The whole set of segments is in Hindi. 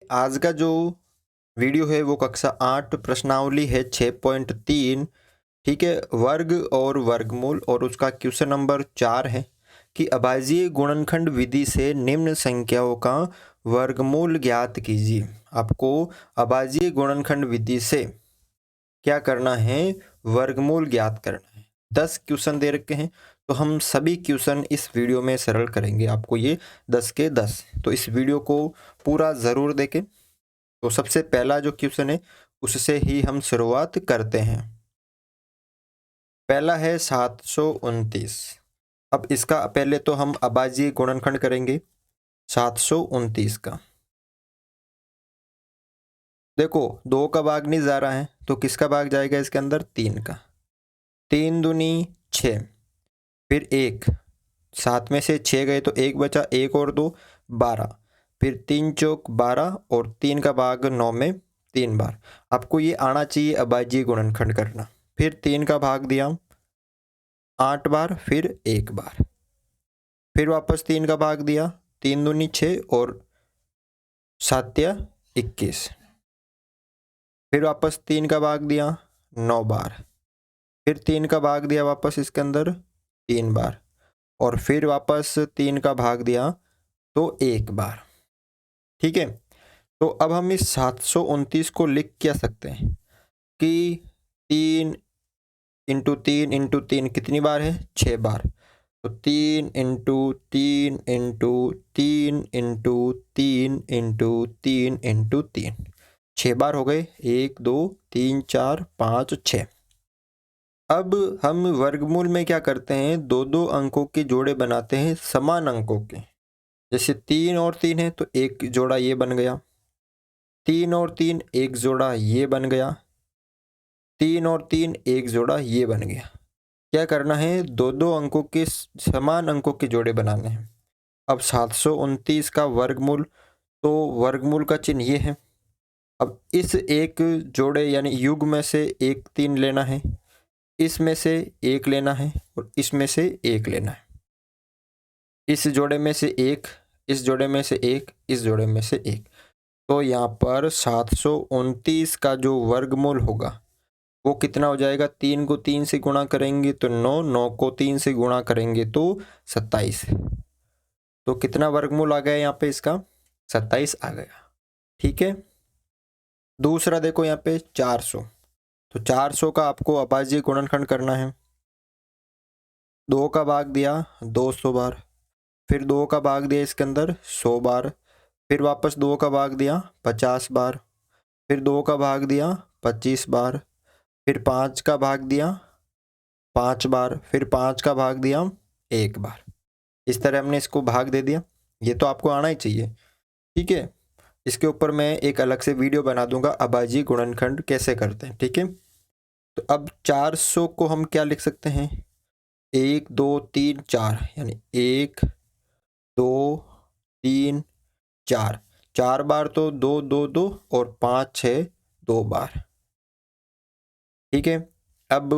आज का जो वीडियो है वो कक्षा 8 प्रश्नावली है 6.3। ठीक है, वर्ग और वर्गमूल और उसका क्वेश्चन नंबर 4 है कि अभाज्य गुणनखंड विधि से निम्न संख्याओं का वर्गमूल ज्ञात कीजिए। आपको अभाज्य गुणनखंड विधि से क्या करना है, वर्गमूल ज्ञात करना है। 10 क्वेश्चन दे रखे हैं तो हम सभी क्वेश्चन इस वीडियो में सरल करेंगे, आपको ये 10 के 10। तो इस वीडियो को पूरा ज़रूर देखें। तो सबसे पहला जो क्वेश्चन है उससे ही हम शुरुआत करते हैं। पहला है 729। अब इसका पहले तो हम अभाज्य गुणनखंड करेंगे 729 का। देखो 2 का भाग नहीं जा रहा है तो किसका भाग जाएगा इसके अंदर, 3 का। 3 दूनी 6, फिर 1, 7 में से 6 गए तो 1 बचा, 1 और 2 12, फिर 3 चौक 12 और 3 का भाग 9 में 3 बार। आपको ये आना चाहिए अभाज्य गुणनखंड करना। फिर 3 का भाग दिया 8 बार, फिर 1 बार, फिर वापस 3 का भाग दिया, 3 दूनी 6 और 7 या 21, फिर वापस 3 का भाग दिया 9 बार, फिर 3 का भाग दिया वापस इसके अंदर 3 बार, और फिर वापस 3 का भाग दिया तो 1 बार। ठीक है, तो अब हम इस 729 को लिख क्या सकते हैं कि 3 इंटू 3 इंटू 3 कितनी बार है, 6 बार। तो 3 into 3 into 3 into 3 into 3 into 3, 6 बार हो गए। 1 2 3 4 5 6। अब हम वर्गमूल में क्या करते हैं, दो दो अंकों के जोड़े बनाते हैं समान अंकों के। जैसे 3 और 3 है तो एक जोड़ा ये बन गया, 3 और 3 एक जोड़ा ये बन गया, 3 और 3 एक जोड़ा ये बन गया। क्या करना है, दो दो अंकों के समान अंकों के जोड़े बनाने हैं। अब 729 का वर्गमूल, तो वर्गमूल का चिन्ह ये है। अब इस एक जोड़े यानी युग में से एक 3 लेना है, इसमें से एक लेना है और इसमें से एक लेना है। इस जोड़े में से एक, इस जोड़े में से एक, इस जोड़े में से एक। तो यहाँ पर 729 का जो वर्गमूल होगा वो कितना हो जाएगा, 3 को 3 से गुणा करेंगे तो 9, 9 को 3 से गुणा करेंगे तो 27। तो कितना वर्गमूल आ गया यहाँ पे इसका, 27 आ गया। ठीक है, दूसरा देखो यहाँ पे 400। तो 400 का आपको अभाज्य गुणनखंड करना है। 2 का भाग दिया 200 बार, फिर 2 का भाग दिया इसके अंदर 100 बार, फिर वापस 2 का भाग दिया 50 बार, फिर 2 का भाग दिया 25 बार, फिर 5 का भाग दिया 5 बार, फिर 5 का भाग दिया 1 बार। इस तरह हमने इसको भाग दे दिया। ये तो आपको आना ही चाहिए। ठीक है, इसके ऊपर मैं एक अलग से वीडियो बना दूंगा अभाज्य गुणनखंड कैसे करते हैं। ठीक है, तो अब 400 को हम क्या लिख सकते हैं, 1 2 3 4, यानी 1 2 3 4, 4 बार तो 2 2 2 और 5 6 2 बार। ठीक है, अब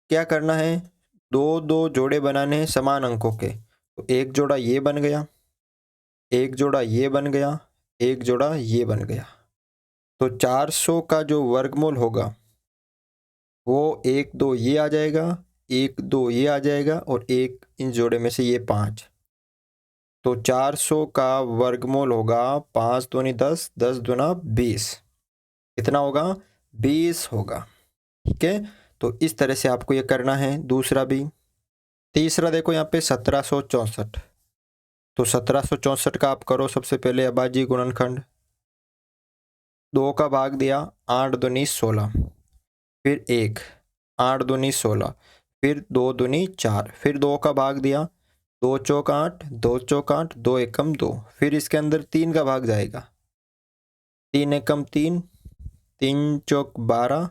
क्या करना है, दो दो जोड़े बनाने हैं समान अंकों के। तो एक जोड़ा ये बन गया, एक जोड़ा ये बन गया, एक जोड़ा ये बन गया। तो 400 का जो वर्गमूल होगा वो 1 2 ये आ जाएगा, 1 2 ये आ जाएगा और एक इन जोड़े में से ये 5। तो 400 का वर्गमूल होगा 5 दूनी 10, 10 दूना 20। कितना होगा, 20 होगा। ठीक है, तो इस तरह से आपको ये करना है। दूसरा भी, तीसरा देखो यहाँ पे 1764। तो 1764 का आप करो सबसे पहले अभाज्य गुणनखंड। 2 का भाग दिया 8 दूनी 16, फिर 1, 8 दूनी 16, फिर 2 दूनी 4, फिर 2 का भाग दिया 2 चौक 8, 2 चौक 8, 2 एकम 2, फिर इसके अंदर 3 का भाग जाएगा, 3 एकम 3, 3 चौक 12,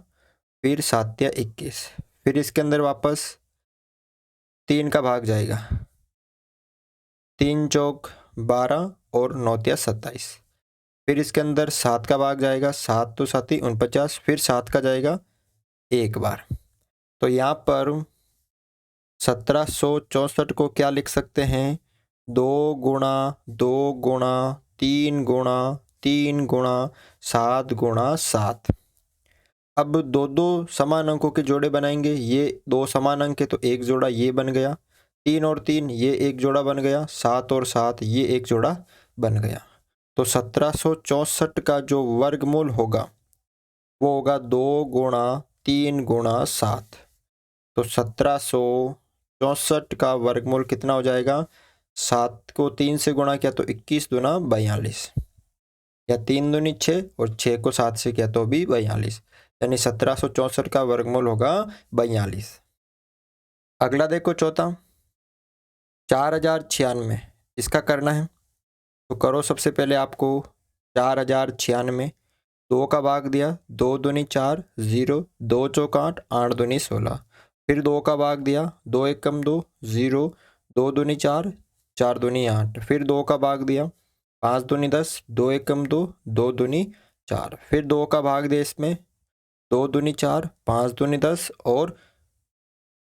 फिर 7 या 21, फिर इसके अंदर वापस 3 का भाग जाएगा, 3 चौक 12 और 9 या 27, फिर इसके अंदर 7 का भाग जाएगा, 7 तो 7 ही 49, फिर 7 का जाएगा 1 बार। तो यहाँ पर 1764 को क्या लिख सकते हैं, 2 गुणा 2 गुणा 3 गुणा 3 गुणा 7 गुणा 7। अब दो दो समान अंकों के जोड़े बनाएंगे। ये दो समान अंक है तो एक जोड़ा ये बन गया, 3 और 3 ये एक जोड़ा बन गया, 7 और 7 ये एक जोड़ा बन गया। तो 1764 का जो वर्गमूल होगा वो होगा 2 गुणा 3 गुणा 7। तो 1764 का वर्गमूल कितना हो जाएगा? 7 को 3 से गुणा किया तो 21 दूना 42, या 3 दूनी 6 और 6 को 7 से किया तो भी 42, यानी 1764 का वर्गमूल होगा 42। अगला देखो चौथा, 4096 इसका करना है। तो करो, सबसे पहले आपको 4096 2 का भाग दिया, 2 दूनी 4 0, 2 चौक 8, 8 दूनी 16, फिर 2 का भाग दिया, 2 एकम 2 0, 2 दूनी 4, 4 दूनी 8, फिर 2 का भाग दिया, 5 दूनी 10, 2 एकम 2, 2 दूनी 4, फिर 2 का भाग दिया इसमें, 2 दूनी 4, 5 दूनी 10 और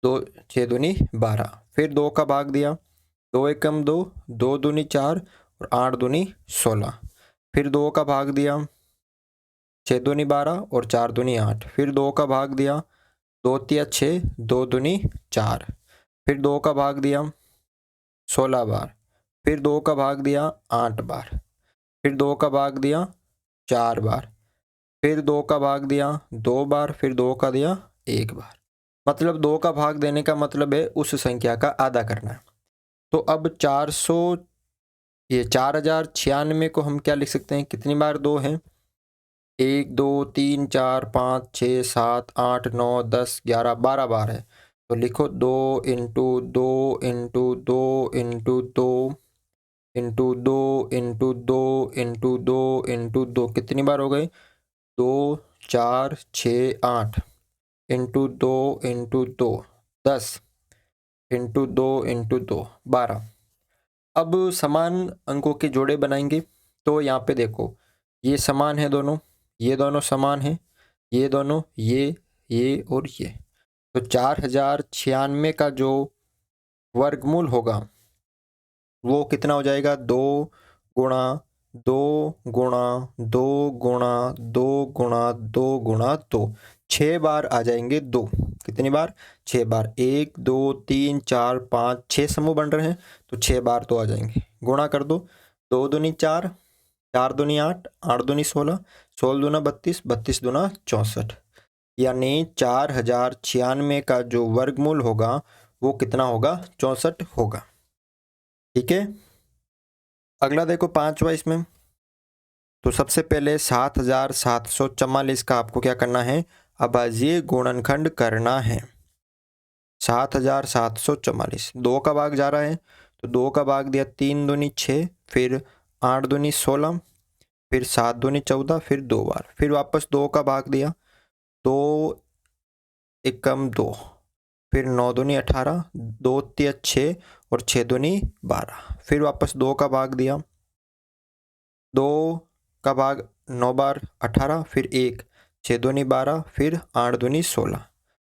2 6 दूनी 12, फिर 2 का भाग दिया, 2 एकम 2, 2 दूनी 4 और 8 दूनी 16, फिर 2 का भाग दिया, 6 दूनी 12 और 4 दूनी 8, फिर 2 का भाग दिया, 2 तिया 6, 2 दूनी 4, फिर 2 का भाग दिया 16 बार, फिर 2 का भाग दिया 8 बार, फिर 2 का भाग दिया 4 बार, फिर 2 का भाग दिया 2 बार, फिर 2 का दिया 1 बार। मतलब 2 का भाग देने का मतलब है उस संख्या का आधा करना है। तो अब 4096 को हम क्या लिख सकते हैं? कितनी बार 2 है? 1 2 3 4 5 6 7 8 9 10 11 12 बार है। तो लिखो 2 into 2 into 2 into 2 into 2 into 2 into 2 into 2, कितनी बार हो गई? 2 4 6 8 इंटू 2 इंटू 2 10 इंटू 2 इंटू 2 12। अब समान अंकों के जोड़े बनाएंगे। तो यहाँ पे देखो, ये समान है दोनों, ये दोनों समान है, ये दोनों, ये और ये। तो 4096 का जो वर्गमूल होगा वो कितना हो जाएगा? 2 गुणा 2 गुणा 2 गुणा 2 गुणा 2 गुणा 2, 6 बार आ जाएंगे 2। कितनी बार? 6 बार। 1 2 3 4 5 6 समूह बन रहे हैं तो 6 बार तो आ जाएंगे। गुणा कर दो, 2 दूनी 4, 4 दूनी 8, 8 दूनी 16, 16 दूना 32, 32 दूना 64, यानी 4096 का जो वर्गमूल होगा वो कितना होगा? 64 होगा। ठीक है। अगला देखो पांचवा इसमें। तो सबसे पहले 7744 का आपको क्या करना है? अभाज्य गुणनखंड करना है। 7744, 2 का भाग जा रहा है तो 2 का भाग दिया, 3 दूनी 6, फिर 8 दूनी 16, फिर 7 दूनी 14, फिर 2 बार, फिर वापस 2 का भाग दिया, 2 एकम 2, फिर 9 दूनी 18, 2 तिया 6 और 6 दूनी 12, फिर वापस 2 का भाग दिया, 2 का भाग 9 बार 18, फिर 1 6 दूनी 12, फिर 8 दूनी 16,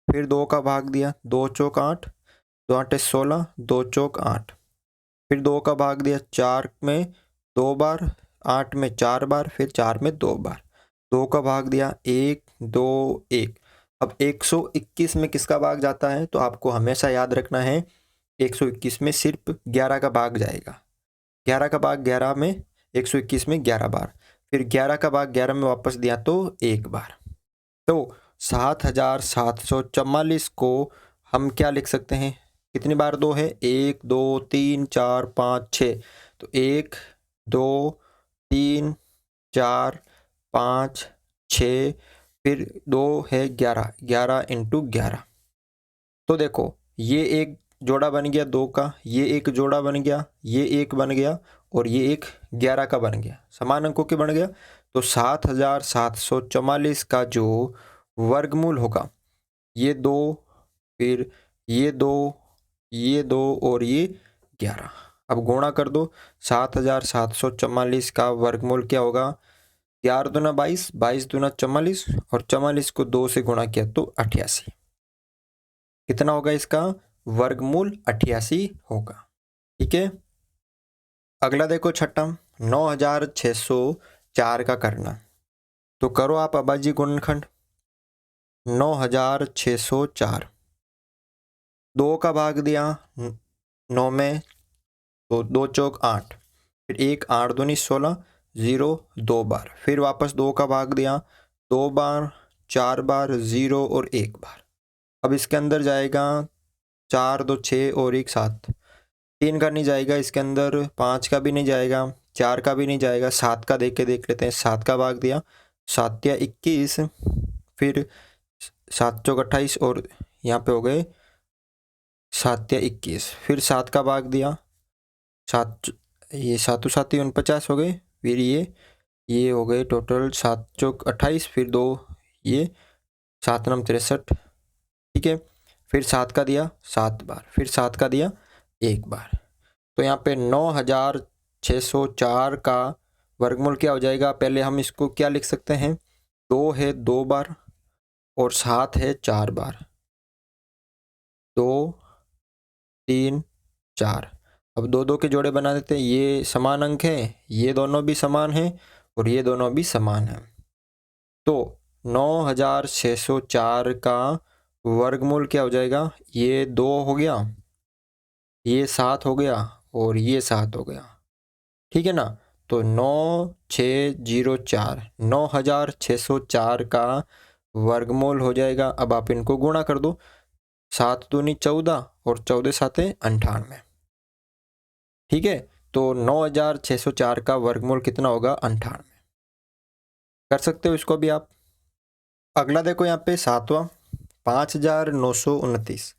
फिर 2 का भाग दिया, 2 चौक 8, 2 8 16, 2 चौक 8, फिर 2 का भाग दिया, 4 में 2 बार, 8 में 4 बार, फिर 4 में 2 बार, 2 का भाग दिया, 1 2 1। अब 121 में किसका भाग जाता है? तो आपको हमेशा याद रखना है 121 में सिर्फ 11 का भाग जाएगा। 11 का भाग 11 में, 121 में 11 बार, फिर 11 का भाग 11 में वापस दिया तो 1 बार। तो 7744 को हम क्या लिख सकते हैं? कितनी बार 2 है? 1 2 3 4 5 6, तो 1 2 3 4 5 6, फिर 2 है 11, 11 इंटू 11। तो देखो, ये एक जोड़ा बन गया 2 का, ये एक जोड़ा बन गया, ये एक बन गया और ये एक 11 का बन गया, समान अंकों के बन गया। तो 7744 का जो वर्गमूल होगा ये 2, फिर ये 2, ये 2 और ये 11। अब गुणा कर दो, 7744 का वर्गमूल क्या होगा? 11 दूना 22, 22 दूना 44 और 44 को 2 से गुणा किया तो 88। कितना होगा इसका वर्गमूल? 88 होगा। ठीक है। अगला देखो छठा, 9600 4 का करना। तो करो आप अभाज्य गुणनखंड। 9604, 2 का भाग दिया 9 में तो 2 चौक 8, फिर 1 8 दूनी 16, 0 2 बार, फिर वापस 2 का भाग दिया 2 बार, 4 बार, 0 और 1 बार। अब इसके अंदर जाएगा 4 2 6 और 1 7, 3 का नहीं जाएगा इसके अंदर, 5 का भी नहीं जाएगा, 4 का भी नहीं जाएगा, 7 का देख लेते हैं। 7 का भाग दिया 7 या 21, फिर 7 चौक 28 और यहाँ पे हो गए 7 या 21, फिर 7 का भाग दिया 7, ये 7 7 49 हो गए, फिर ये हो गए टोटल 7 चौक 28, फिर 2 ये 7 9 63, ठीक है। फिर 7 का दिया 7 बार, फिर 7 का दिया 1 बार। तो यहाँ पे 9604 का वर्गमूल क्या हो जाएगा? पहले हम इसको क्या लिख सकते हैं? 2 है 2 बार और 7 है 4 बार, 2 3 4। अब 2 2 के जोड़े बना देते हैं, ये समान अंक है, ये दोनों भी समान हैं और ये दोनों भी समान हैं। तो 9604 का वर्गमूल क्या हो जाएगा? ये 2 हो गया, ये 7 हो गया और ये 7 हो गया, ठीक है ना। तो 9604, 9604 का वर्गमूल हो जाएगा। अब आप इनको गुणा कर दो, 7 दूनी 14 और 14 साते 98, ठीक है। तो 9604 का वर्गमूल कितना होगा? 98। कर सकते हो इसको भी आप। अगला देखो यहाँ पे 7वां 5929।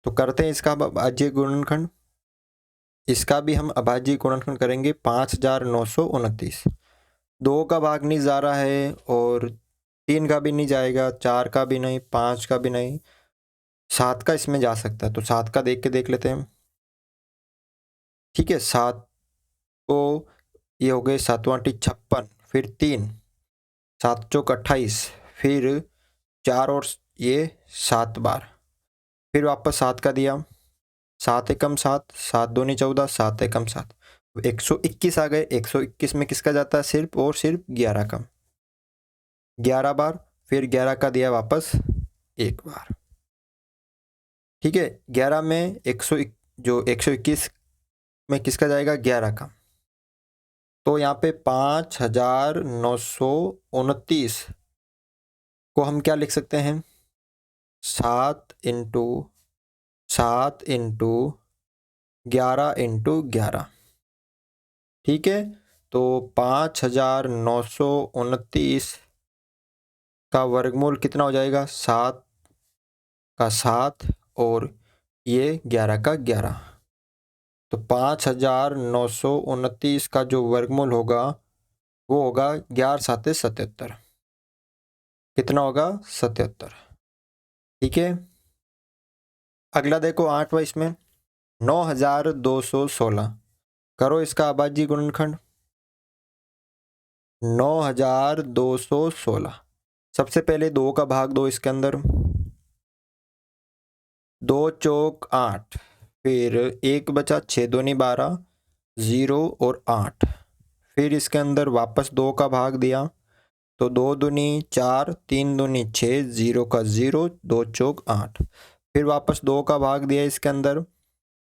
तो करते हैं इसका अभाज्य गुणनखंड। इसका भी हम अभाज्य गुणनखंड करेंगे 5929। 2 का भाग नहीं जा रहा है और 3 का भी नहीं जाएगा, 4 का भी नहीं, 5 का भी नहीं, 7 का इसमें जा सकता है। तो 7 का देख लेते हैं, ठीक है। 7 को ये हो गए 7 8 56, फिर 3 7 चौक 28, फिर 4 और ये 7 बार, फिर वापस 7 का दिया, 7 एकम 7, 7 दूनी 14, 7 एकम 7, 121 आ गए। 121 में किसका जाता है? सिर्फ और सिर्फ 11 का, 11 बार, फिर 11 का दिया वापस 1 बार, ठीक है। 11 में 121 में किसका जाएगा? 11 का। तो यहाँ पे 5929 को हम क्या लिख सकते हैं? 7 इंटू 7 इंटू 11 इंटू 11, ठीक है। तो 5929 का वर्गमूल कितना हो जाएगा? 7 का 7 और ये 11 का 11। तो 5929 का जो वर्गमूल होगा वो होगा 11 7 77। कितना होगा? 77, ठीक है। अगला देखो 8वां, इसमें 9216। करो इसका अभाज्य गुणनखंड। 9216, सबसे पहले 2 का भाग दो इसके अंदर, 2 चौक 8, फिर 1 बचा 6 दूनी 12, 0 और 8, फिर इसके अंदर वापस 2 का भाग दिया तो 2 दूनी 4, 3 दूनी 6, 0 का 0, 2 चौक 8, फिर वापस 2 का भाग दिया इसके अंदर,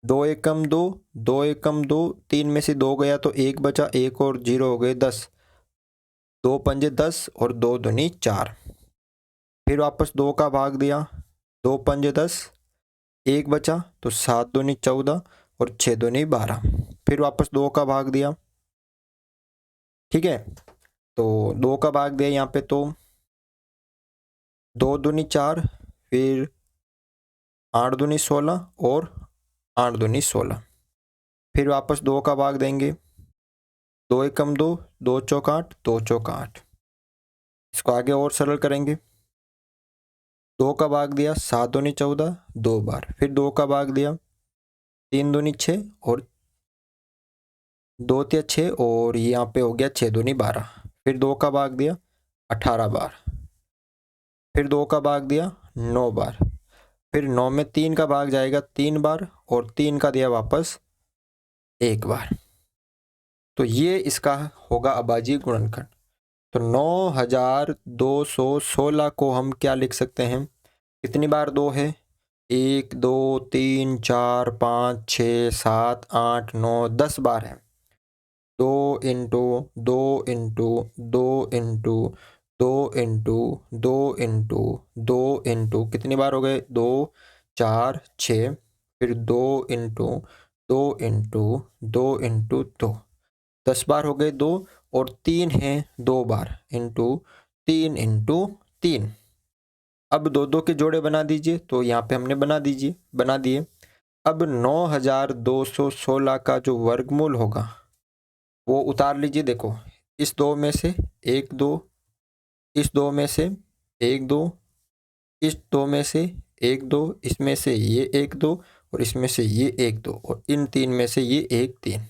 2 एकम 2, 2 एकम 2, 3 में से 2 गया तो 1 बचा, 1 और 0 हो गए 10, 2 पंजे 10 और 2 दूनी 4, फिर वापस 2 का भाग दिया, 2 पंजे 10, 1 बचा तो 7 दूनी 14 और 6 दूनी 12, फिर वापस 2 का भाग दिया, ठीक है। तो 2 का भाग दिया यहाँ पे तो 2 दूनी 4, फिर 8 दूनी 16 और 8 दूनी 16, फिर वापस 2 का भाग देंगे, 2 एकम 2, 2 चौक 8, 2 चौक 8। इसको आगे और सरल करेंगे, 2 का भाग दिया 7 दूनी 14 2 बार, फिर 2 का भाग दिया 3 दूनी 6 और 2 तिया 6 और यहाँ पे हो गया 6 दूनी 12, फिर 2 का भाग दिया 18 बार, फिर 2 का भाग दिया 9 बार, फिर 9 में 3 का भाग जाएगा 3 बार और 3 का दिया वापस 1 बार। तो ये इसका होगा अभाज्य गुणनखंड। तो 9216 को हम क्या लिख सकते हैं, कितनी बार 2 है, 1 2 3 4 5 6 7 8 9 10 बार है। 2 into 2 into 2 into 2 into 2 into 2 into कितनी बार हो गए, 2 4 6, फिर 2 इंटू 2 इंटू 2 इंटू 2, 10 बार हो गए 2, और 3 है 2 बार इंटू 3 इंटू 3। अब दो दो के जोड़े बना दीजिए, तो यहाँ पे हमने बना दिए। अब 9216 का जो वर्गमूल होगा वो उतार लीजिए। देखो, इस 2 में से 1 2, इस 2 में से 1 2, इस 2 में से 1 2, इसमें से ये 1 2, और इसमें से ये 1 2, और इन 3 में से ये 1 3।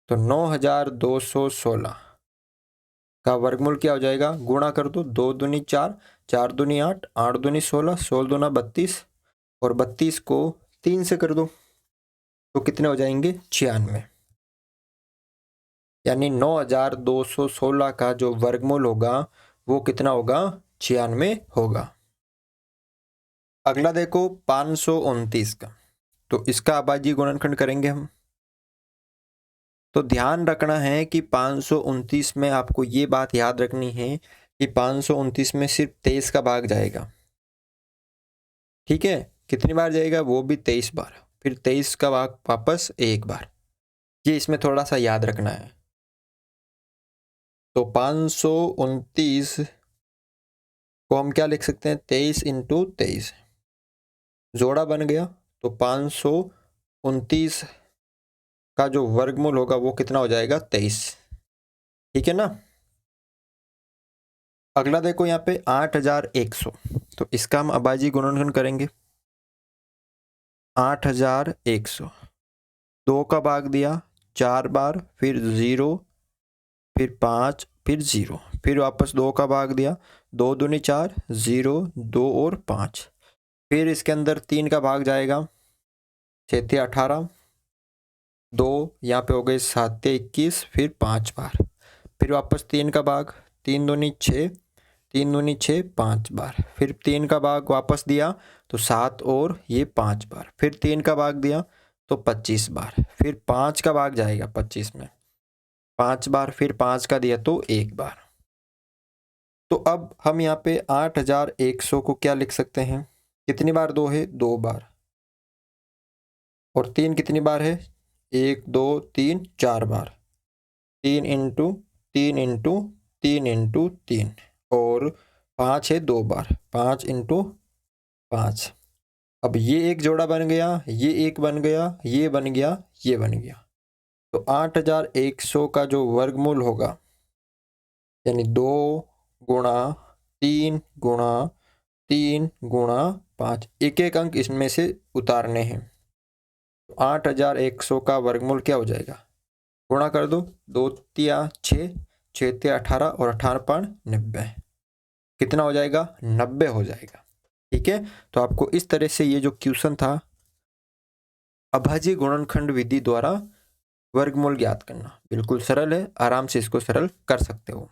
तो 9216 का वर्गमूल क्या हो जाएगा, गुणा कर दो, 2 दूनी 4, 4 दूनी 8, 8 दूनी 16, 16 दूना 32, और 32 को 3 से कर दो तो कितने हो जाएंगे, 96। यानी 9216 का जो वर्गमूल होगा वो कितना होगा, 96 होगा। अगला देखो 529 का, तो इसका अभाज्य गुणनखंड करेंगे हम। तो ध्यान रखना है कि 529 में आपको ये बात याद रखनी है कि 529 में सिर्फ 23 का भाग जाएगा। ठीक है, कितनी बार जाएगा, वो भी 23 बार, फिर 23 का भाग वापस 1 बार। ये इसमें थोड़ा सा याद रखना है। तो 529 को हम क्या लिख सकते हैं, 23 इंटू 23, जोड़ा बन गया। तो 529 का जो वर्गमूल होगा वो कितना हो जाएगा, 23। ठीक है ना। अगला देखो यहाँ पे 8100, तो इसका हम अभाज्य गुणनखंड करेंगे। 8100, 2 का भाग दिया 4 बार, फिर 0, फिर 5, फिर 0, फिर वापस 2 का भाग दिया, 2 दूनी 4, 0 2 और 5, फिर इसके अंदर 3 का भाग जाएगा, 6 18, 2 यहाँ पे हो गए 7 21, फिर 5 बार, फिर वापस 3 का भाग, 3 दूनी 6, 3 दूनी 6 5 बार, फिर 3 का भाग वापस दिया तो 7 और ये 5 बार, फिर 3 का भाग दिया तो 25 बार, फिर 5 का भाग जाएगा 25 में 5 बार, फिर 5 का दिया तो 1 बार। तो अब हम यहाँ पे 8100 को क्या लिख सकते हैं, कितनी बार 2 है, 2 बार, और 3 कितनी बार है, 1 2 3 4 बार, 3 इंटू 3 इंटू 3 इंटू 3, और 5 है 2 बार, 5 इंटू 5। अब ये एक जोड़ा बन गया, ये एक बन गया, ये बन गया, ये बन गया। तो 8100 का जो वर्गमूल होगा, यानी 2 गुणा 3 गुणा 3 गुणा 5, एक एक अंक इसमें से उतारने हैं। तो 8100 का वर्गमूल क्या हो जाएगा, गुणा कर दो, 2 तिया 6, 6 तिया 18, और 18 5 90, कितना हो जाएगा, 90 हो जाएगा। ठीक है, तो आपको इस तरह से ये जो क्वेश्चन था अभाज्य गुणनखंड विधि द्वारा वर्गमूल ज्ञात करना, बिल्कुल सरल है, आराम से इसको सरल कर सकते हो।